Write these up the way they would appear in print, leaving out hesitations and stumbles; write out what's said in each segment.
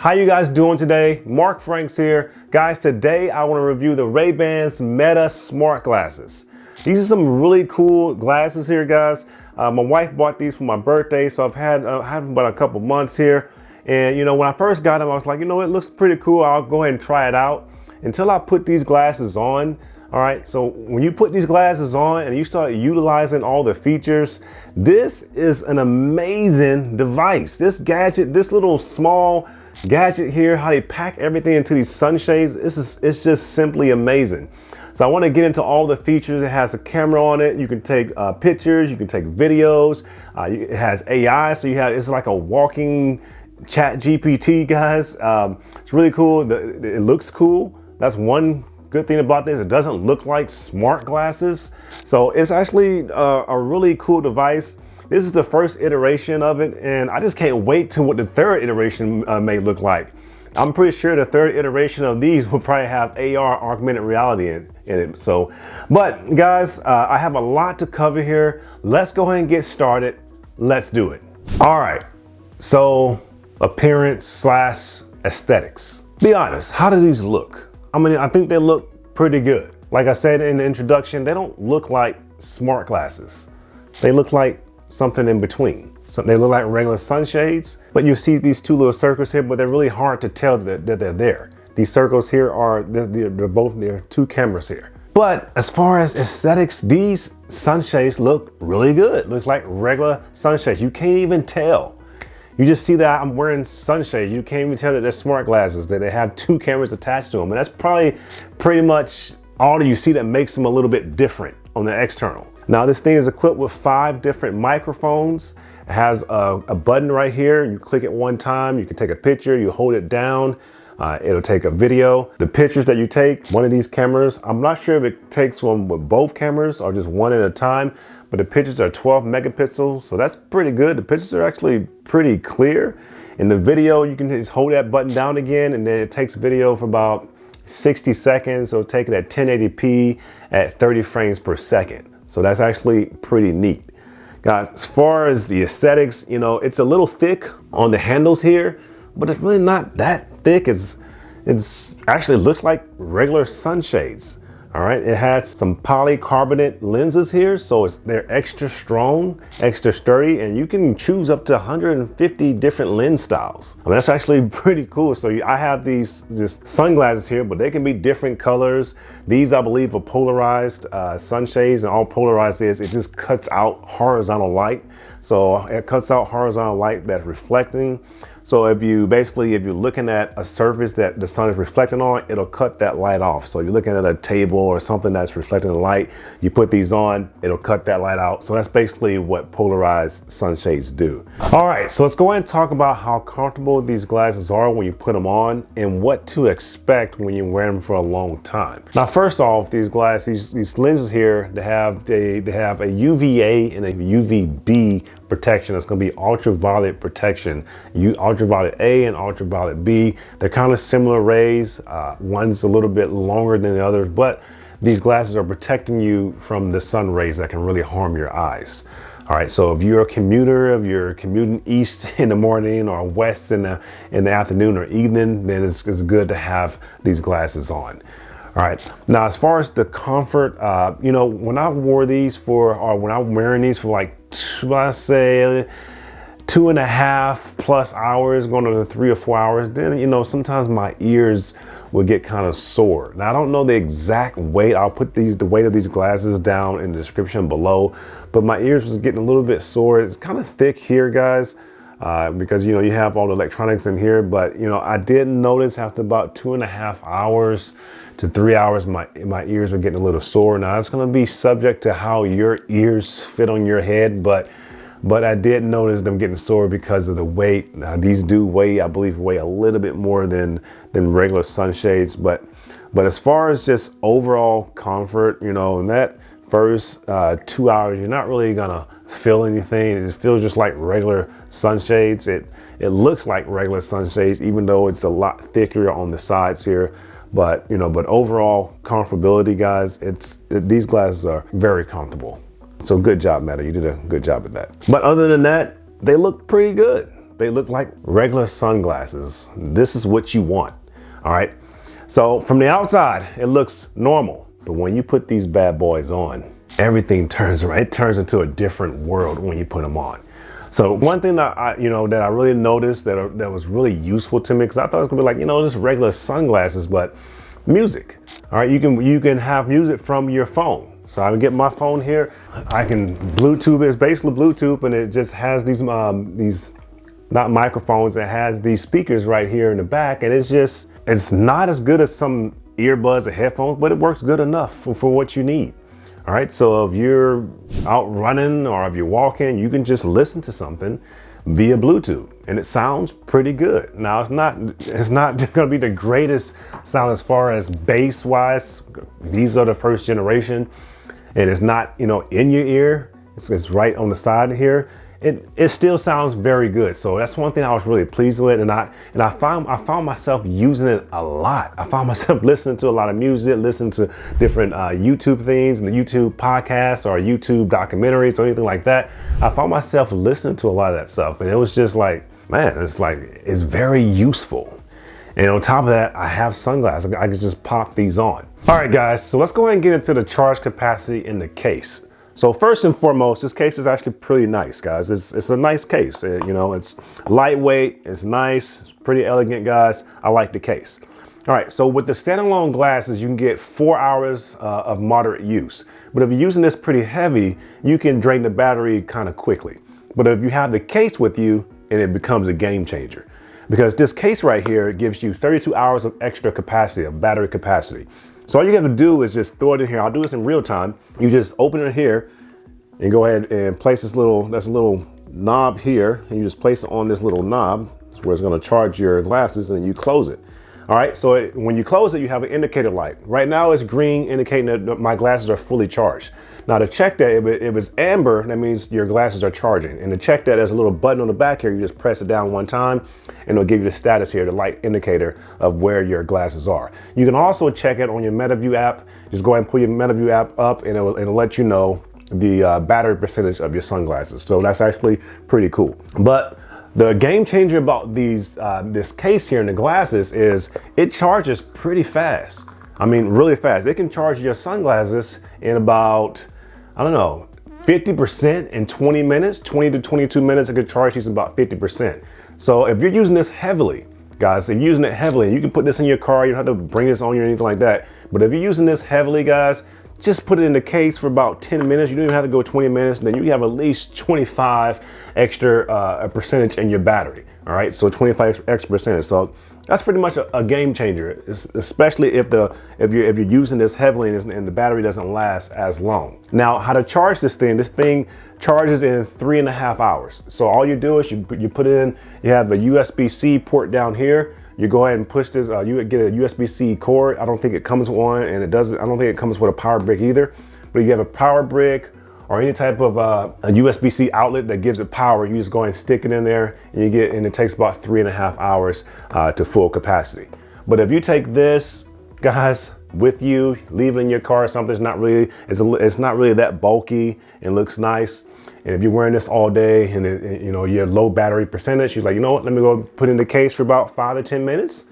How you guys doing today? Mark Franks here. Guys, today I want to review the Ray-Ban's Meta smart glasses. These are some really cool glasses here, guys. My wife bought these for my birthday, so I've had them about a couple months here. And you know, when I first got them, I was like, you know, it looks pretty cool. I'll go ahead and try it out until I put these glasses on. All right, so when you put these glasses on and you start utilizing all the features, this is an amazing device. This gadget, this little small gadget here, how they pack everything into these sunshades, it's just simply amazing. So I want to get into all the features. It has a camera on it. You can take pictures, you can take videos. It has AI, so it's like a walking chat GPT, guys. It's really cool. It looks cool. That's one good thing about this. It doesn't look like smart glasses. So it's actually a really cool device. This is the first iteration of it, and I just can't wait to what the third iteration may look like. I'm pretty sure the third iteration of these will probably have AR, augmented reality in it. So, but guys, I have a lot to cover here. Let's go ahead and get started. Let's do it. All right, so appearance slash aesthetics. Be honest, how do these look? I mean, I think they look pretty good. Like I said in the introduction, they don't look like smart glasses. They look like something in between. So they look like regular sunshades, but you see these two little circles here, but they're really hard to tell that they're there. These circles here are, they're two cameras here. But as far as aesthetics, these sunshades look really good. Looks like regular sunshades. You can't even tell. You just see that I'm wearing sunshades. You can't even tell that they're smart glasses, that they have two cameras attached to them. And that's probably pretty much all that you see that makes them a little bit different on the external. Now this thing is equipped with 5 different microphones. It has a button right here. You click it one time, you can take a picture, you hold it down, it'll take a video. The pictures that you take, one of these cameras, I'm not sure if it takes one with both cameras or just one at a time, but the pictures are 12 megapixels, so that's pretty good. The pictures are actually pretty clear. In the video, you can just hold that button down again, and then it takes video for about 60 seconds. So take it at 1080p at 30 frames per second. So that's actually pretty neat. Guys, as far as the aesthetics, you know, it's a little thick on the handles here, but it's really not that thick. It's actually looks like regular sunshades. All right, it has some polycarbonate lenses here, so they're extra strong, extra sturdy, and you can choose up to 150 different lens styles. I mean, that's actually pretty cool. So I have these sunglasses here, but they can be different colors. These, I believe, are polarized sunshades, and all polarized is it just cuts out horizontal light. So it cuts out horizontal light that's reflecting. So if you're looking at a surface that the sun is reflecting on, it'll cut that light off. So you're looking at a table or something that's reflecting the light, you put these on, it'll cut that light out. So that's basically what polarized sunshades do. All right, so let's go ahead and talk about how comfortable these glasses are when you put them on and what to expect when you wear them for a long time. Now, first off, these glasses, these lenses here, they have a UVA and a UVB protection. It's going to be ultraviolet protection. Ultraviolet A and ultraviolet B. They're kind of similar rays. One's a little bit longer than the others, but these glasses are protecting you from the sun rays that can really harm your eyes. All right, so if you're a commuter, if you're commuting east in the morning or west in the afternoon or evening, then it's good to have these glasses on. All right, now as far as the comfort, you know, when I wore these when I'm wearing these for like, I say 2.5+ hours, going to 3 or 4 hours, then, you know, sometimes my ears will get kind of sore. Now, I don't know the exact weight. I'll put the weight of these glasses down in the description below, but my ears was getting a little bit sore. It's kind of thick here, guys, because, you know, you have all the electronics in here, but, you know, I did notice after about 2.5 hours to 3 hours, my ears were getting a little sore. Now, it's going to be subject to how your ears fit on your head, but I did notice them getting sore because of the weight. Now, these do weigh, I believe, a little bit more than regular sunshades. But as far as just overall comfort, you know, in that first 2 hours, you're not really gonna feel anything. It just feels just like regular sunshades. It looks like regular sunshades, even though it's a lot thicker on the sides here. But you know, but overall comfortability, guys, these glasses are very comfortable. So good job, Meta. You did a good job at that. But other than that, they look pretty good. they look like regular sunglasses. This is what you want, all right? So from the outside, it looks normal, but when you put these bad boys on, everything turns around. It turns into a different world when you put them on. So one thing that I really noticed that was really useful to me, because I thought it was gonna be like, just regular sunglasses, but music. All right, you can have music from your phone. So I can get my phone here. I can Bluetooth. It's basically Bluetooth, and it just has these not microphones. It has these speakers right here in the back, and it's not as good as some earbuds or headphones, but it works good enough for what you need. All right, so if you're out running or if you're walking, you can just listen to something via Bluetooth, and it sounds pretty good. Now it's not going to be the greatest sound as far as bass wise. These are the first generation, and it's not in your ear. It's right on the side here. It still sounds very good. So that's one thing I was really pleased with, and I found myself using it a lot. I found myself listening to a lot of music, listening to different YouTube things, and the YouTube podcasts or YouTube documentaries or anything like that. I found myself listening to a lot of that stuff, and it was just like, man, it's very useful. And on top of that, I have sunglasses. I can just pop these on. All right, guys, so let's go ahead and get into the charge capacity in the case. So first and foremost, this case is actually pretty nice, guys. It's a nice case. It's lightweight, it's nice, it's pretty elegant, guys. I like the case. All right, so with the standalone glasses, you can get 4 hours of moderate use. But if you're using this pretty heavy, you can drain the battery kind of quickly. But if you have the case with you, and it becomes a game changer. Because this case right here gives you 32 hours of extra capacity, of battery capacity. So all you have to do is just throw it in here. I'll do this in real time. You just open it here and go ahead and place that's a little knob here. And you just place it on this little knob where it's going to charge your glasses, and you close it. All right, so when you close it, you have an indicator light. Right now it's green, indicating that my glasses are fully charged. Now to check that, if it's amber, that means your glasses are charging. And to check that, there's a little button on the back here. You just press it down one time, and it'll give you the status here, the light indicator of where your glasses are. You can also check it on your Metaview app. Just go ahead and pull your Metaview app up, and it'll let you know the battery percentage of your sunglasses. So that's actually pretty cool. But the game changer about this case here in the glasses is it charges pretty fast. I mean, really fast. It can charge your sunglasses in about, 50% in 20 minutes, 20 to 22 minutes. It could charge these about 50%. So if you're using this heavily, guys, if you're using it heavily, you can put this in your car. You don't have to bring this on you or anything like that. But if you're using this heavily, guys, just put it in the case for about 10 minutes. You don't even have to go 20 minutes. Then you have at least 25 extra percentage in your battery. All right, so 25 extra percentage. So that's pretty much a game changer, especially if you're using this heavily and the battery doesn't last as long. Now, how to charge this thing? This thing charges in 3.5 hours. So all you do is you put it in. You have a USB-C port down here. You go ahead and push this, you get a USB-C cord. I don't think it comes with one, and I don't think it comes with a power brick either. But if you have a power brick or any type of a USB-C outlet that gives it power, you just go ahead and stick it in there, and it takes about 3.5 hours to full capacity. But if you take this, guys, with you, leave it in your car or something, it's not really that bulky and looks nice. And if you're wearing this all day and you have low battery percentage, you're like, you know what, let me go put it in the case for about 5 to 10 minutes.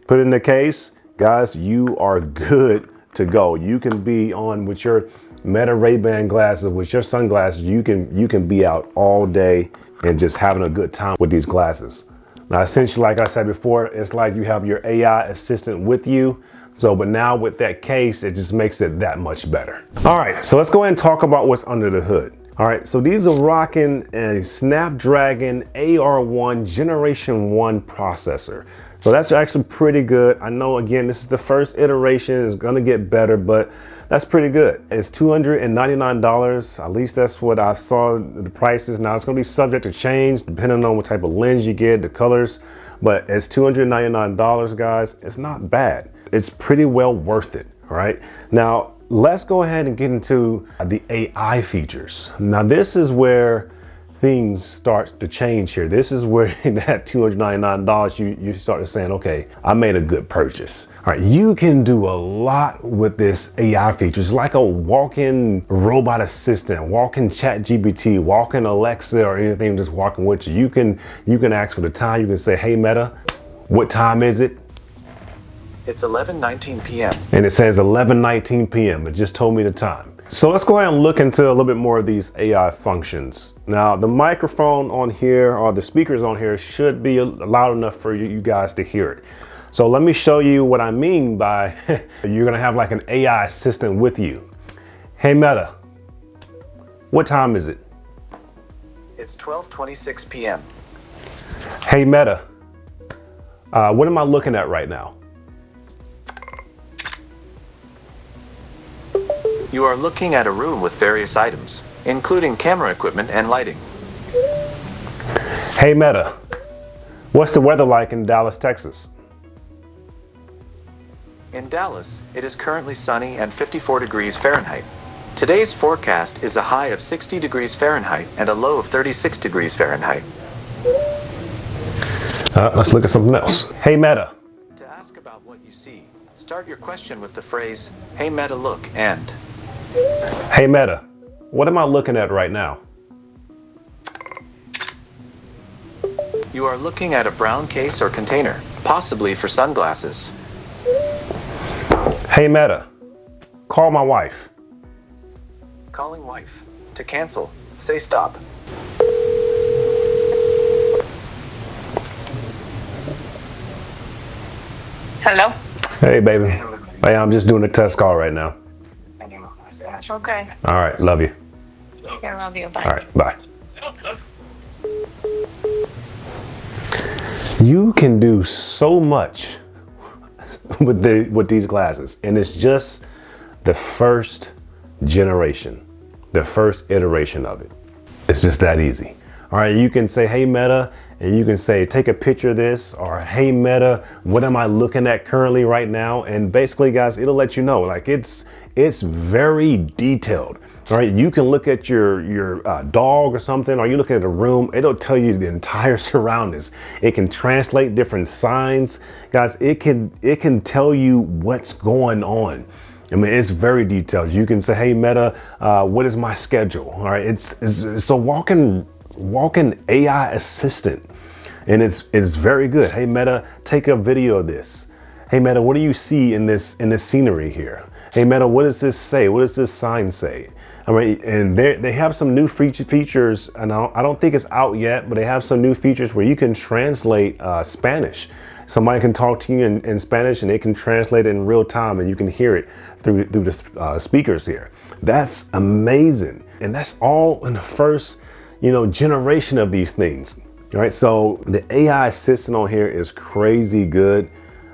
Put it in the case, guys, you are good to go. You can be on with your Meta Ray-Ban glasses, with your sunglasses. You can be out all day and just having a good time with these glasses. Now, essentially, like I said before, it's like you have your AI assistant with you. But now with that case, it just makes it that much better. All right, so let's go ahead and talk about what's under the hood. All right, so these are rocking a Snapdragon AR1 Generation 1 processor. So that's actually pretty good. I know, again, this is the first iteration. It's gonna get better, but that's pretty good. It's $299. At least that's what I saw the prices. Now it's gonna be subject to change depending on what type of lens you get, the colors, but it's $299, guys. It's not bad. It's pretty well worth it, all right? Now, let's go ahead and get into the AI features. Now, this is where things start to change here. This is where that $299, you start saying, okay, I made a good purchase. All right, you can do a lot with this AI feature. It's like a walk-in robot assistant, walk-in chat GPT, walk-in Alexa, or anything just walking with you. You can ask for the time. You can say, hey Meta, what time is it? It's 11:19 p.m. And it says 11:19 p.m. It just told me the time. So let's go ahead and look into a little bit more of these AI functions. Now, the microphone on here, or the speakers on here, should be loud enough for you guys to hear it. So let me show you what I mean by you're gonna have like an AI assistant with you. Hey Meta, what time is it? It's 12:26 p.m. Hey Meta, what am I looking at right now? You are looking at a room with various items, including camera equipment and lighting. Hey Meta, what's the weather like in Dallas, Texas? In Dallas, it is currently sunny and 54 degrees Fahrenheit. Today's forecast is a high of 60 degrees Fahrenheit and a low of 36 degrees Fahrenheit. Let's look at something else. Hey Meta. To ask about what you see, start your question with the phrase, "Hey Meta, look," and Hey Meta, what am I looking at right now? you are looking at a brown case or container, possibly for sunglasses. Hey Meta, call my wife. Calling wife. To cancel, say stop. Hello? Hey baby. Hey, I'm just doing a test call right now. Okay. All right, love you. I love you. Bye. All right, bye. You can do so much with these glasses, and it's just the first generation, the first iteration of it. It's just that easy. All right, you can say, hey Meta, and you can say, take a picture of this, or hey Meta, what am I looking at currently right now? And basically guys, it'll let you know, like it's very detailed. All right, you can look at your dog or something, or you look at a room, it'll tell you the entire surroundings. It can translate different signs. Guys, it can tell you what's going on. I mean, it's very detailed. You can say, hey Meta, what is my schedule? All right, it's a walk-in AI assistant, and it's very good. Hey Meta, take a video of this. Hey Meta, what do you see in this scenery here? Hey Meta, what does this say? What does this sign say? I mean, and they have some new features, and I don't think it's out yet, but they have some new features where you can translate Spanish. Somebody can talk to you in Spanish, and they can translate it in real time, and you can hear it through the speakers here. That's amazing, and that's all in the first, generation of these things. All right, so the AI assistant on here is crazy good.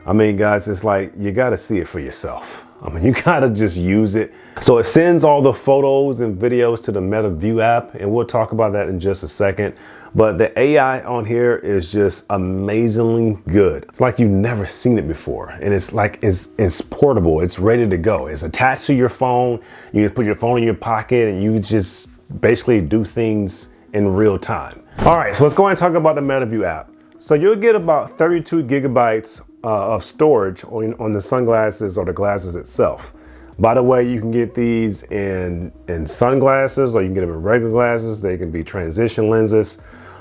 I mean, guys, it's like you got to see it for yourself. I mean, you gotta just use it. So it sends all the photos and videos to the Metaview app, and we'll talk about that in just a second. But the AI on here is just amazingly good. It's like you've never seen it before. And it's like, it's portable, it's ready to go. It's attached to your phone. You just put your phone in your pocket and you just basically do things in real time. All right, so let's go ahead and talk about the Metaview app. So you'll get about 32 gigabytes of storage on the sunglasses or the glasses itself. By the way, you can get these in sunglasses, or you can get them in regular glasses. They can be transition lenses.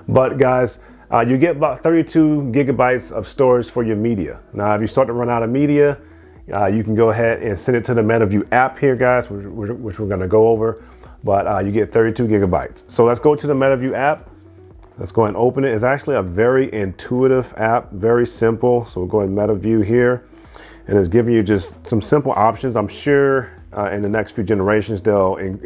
But guys, you get about 32 gigabytes of storage for your media. Now, if you start to run out of media, you can go ahead and send it to the Metaview app here, guys, which we're gonna go over. But you get 32 gigabytes. So let's go to the Metaview app. Let's go ahead and open it. It's actually a very intuitive app, very simple. So we'll go ahead and Metaview here, and it's giving you just some simple options. I'm sure in the next few generations I'm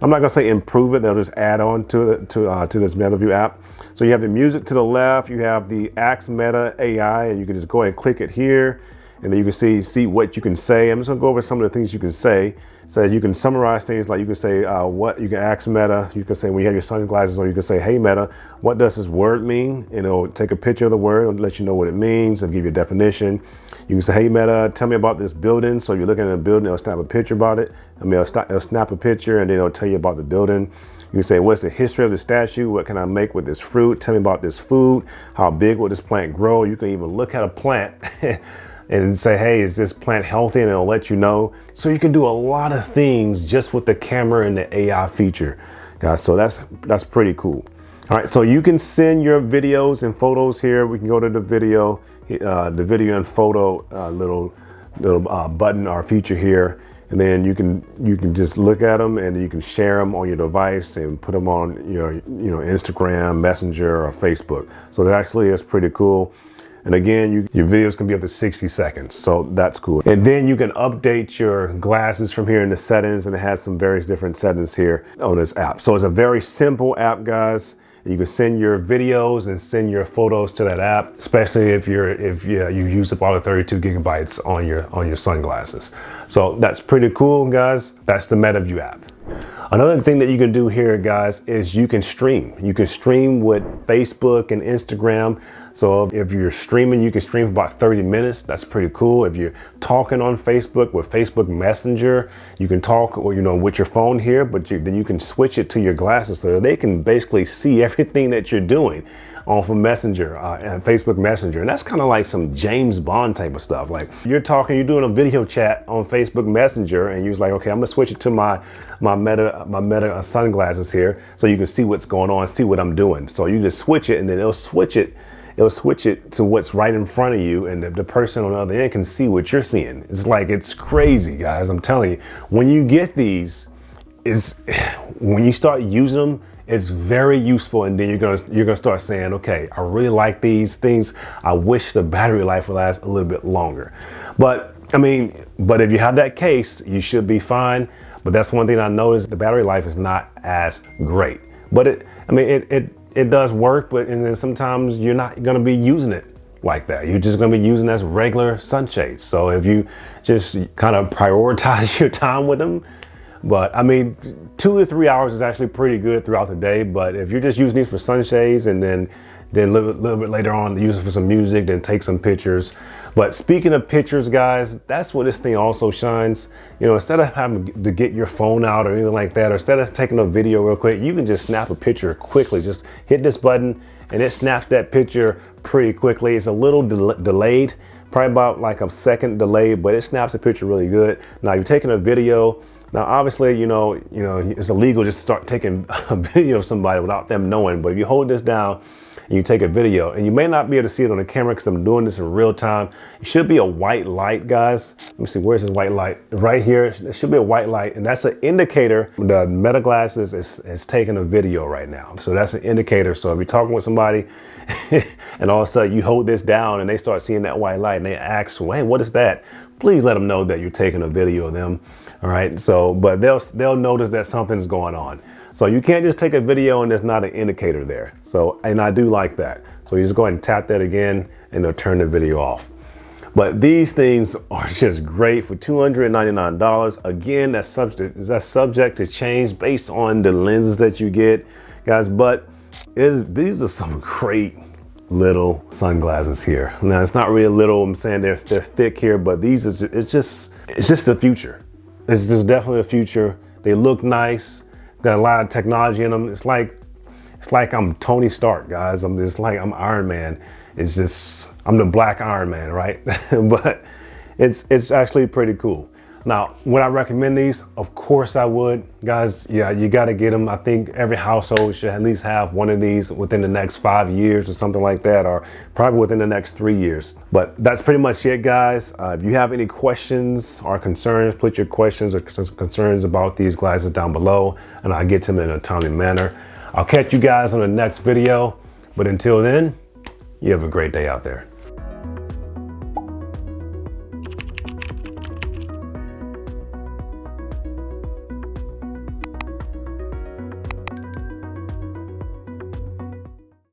not gonna say improve it. They'll just add on to this Metaview app. So you have the music to the left. You have the Ask Meta AI, and you can just go ahead and click it here, and then you can see what you can say. I'm just gonna go over some of the things you can say. So you can summarize things, like you can say what you can ask Meta. You can say when you have your sunglasses on, you can say, hey Meta, what does this word mean? And it'll take a picture of the word and let you know what it means. It'll give you a definition. You can say, hey Meta, tell me about this building. So you're looking at a building, it'll snap a picture about it. I mean, it'll snap a picture, and then it'll tell you about the building. You can say, what's the history of the statue? What can I make with this fruit? Tell me about this food. How big will this plant grow? You can even look at a plant and say, hey, is this plant healthy? And it'll let you know. So you can do a lot of things just with the camera and the AI feature, guys. So that's pretty cool. All right, so you can send your videos and photos here. We can go to the video and photo little button or feature here, and then you can just look at them and you can share them on your device and put them on your Instagram, Messenger, or Facebook. So that actually is pretty cool. And again, your videos can be up to 60 seconds, so that's cool. And then you can update your glasses from here in the settings, and it has some various different settings here on this app. So it's a very simple app, guys. You can send your videos and send your photos to that app, especially if you use up all the 32 gigabytes on your sunglasses. So that's pretty cool, guys. That's the Metaview app. Another thing that you can do here, guys, is you can stream. You can stream with Facebook and Instagram. So if you're streaming, you can stream for about 30 minutes. That's pretty cool. If you're talking on Facebook with Facebook Messenger, you can talk with your phone here, but then you can switch it to your glasses so they can basically see everything that you're doing off of Messenger and Facebook Messenger. And that's kind of like some James Bond type of stuff. Like you're doing a video chat on Facebook Messenger, and you're like, okay, I'm gonna switch it to my Meta sunglasses here so you can see what's going on, see what I'm doing. So you just switch it, and then it'll switch it to what's right in front of you, and the person on the other end can see what you're seeing. It's crazy, guys. I'm telling you, when you get these, when you start using them, it's very useful. And then you're gonna start saying, okay, I really like these things. I wish the battery life would last a little bit longer. But if you have that case, you should be fine. But that's one thing I noticed, the battery life is not as great. But it does work, and then sometimes you're not gonna be using it like that. You're just gonna be using it as regular sunshades. So if you just kind of prioritize your time with them, but 2 to 3 hours is actually pretty good throughout the day. But if you're just using these for sunshades and then a little bit later on use it for some music, then take some pictures. But speaking of pictures, guys, that's where this thing also shines. Instead of having to get your phone out or anything like that, or instead of taking a video real quick, you can just snap a picture quickly. Just hit this button and it snaps that picture pretty quickly. It's a little delayed, probably about like a second delayed, but it snaps the picture really good. Now you're taking a video. Now, obviously, it's illegal just to start taking a video of somebody without them knowing. But if you hold this down and you take a video, and you may not be able to see it on the camera because I'm doing this in real time. It should be a white light, guys. Let me see, where's this white light? Right here, it should be a white light, and that's an indicator the Meta glasses is taking a video right now. So that's an indicator. So if you're talking with somebody and all of a sudden you hold this down and they start seeing that white light and they ask, hey, what is that? Please let them know that you're taking a video of them. All right, so, but they'll notice that something's going on. So you can't just take a video and there's not an indicator there. So, and I do like that. So you just go ahead and tap that again and it'll turn the video off. But these things are just great for $299. Again, that's subject to change based on the lenses that you get, guys. But these are some great little sunglasses here. Now it's not really little. I'm saying they're thick here, but it's just the future. It's just definitely the future. They look nice. Got a lot of technology in them. It's like I'm Tony Stark, guys. I'm Iron Man. I'm the Black Iron Man, right? But it's actually pretty cool. Now, would I recommend these? Of course I would, guys. Yeah, you got to get them. I think every household should at least have one of these within the next 5 years or something like that, or probably within the next 3 years. But that's pretty much it, guys. If you have any questions or concerns, put your questions or concerns about these glasses down below, and I'll get to them in a timely manner. I'll catch you guys on the next video. But until then, you have a great day out there.